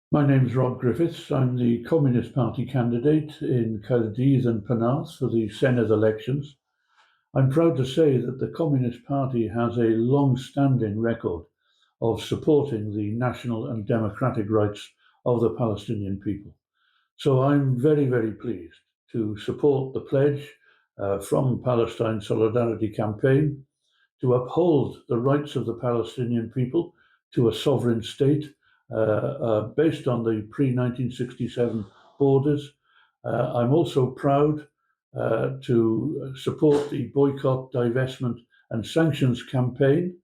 My name's Rob Griffiths. I'm the Communist Party candidate in Caerdydd and Penarth for the Senedd elections. I'm proud to say that the Communist Party has a long-standing record of supporting the national and democratic rights of the Palestinian people. So I'm very, very pleased to support the pledge from Palestine Solidarity Campaign to uphold the rights of the Palestinian people to a sovereign state based on the pre-1967 borders. I'm also proud to support the boycott, divestment and sanctions campaign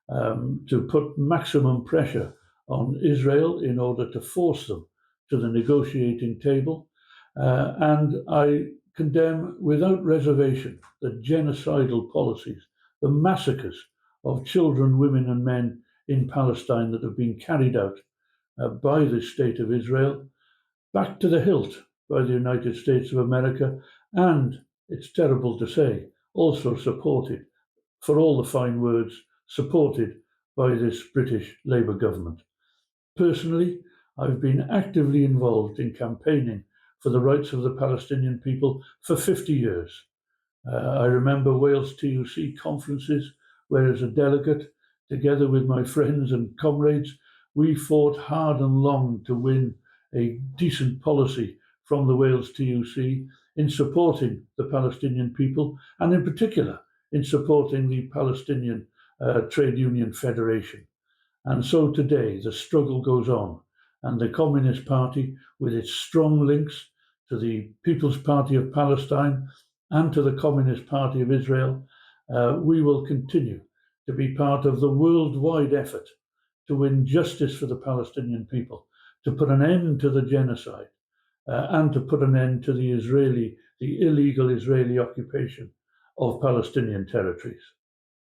to put maximum pressure on Israel in order to force them to the negotiating table. And I condemn without reservation the genocidal policies, the massacres of children, women, and men in Palestine that have been carried out by the State of Israel, back to the hilt by the United States of America, and it's terrible to say, also supported, for all the fine words, supported by this British Labour government. Personally, I've been actively involved in campaigning for the rights of the Palestinian people for 50 years. I remember Wales TUC conferences where, as a delegate, together with my friends and comrades, we fought hard and long to win a decent policy from the Wales TUC in supporting the Palestinian people, and in particular in supporting the Palestinian Trade Union Federation. And so today the struggle goes on, and the Communist Party, with its strong links to the People's Party of Palestine and to the Communist Party of Israel, we will continue to be part of the worldwide effort to win justice for the Palestinian people, to put an end to the genocide, and to put an end to the illegal Israeli occupation of Palestinian territories.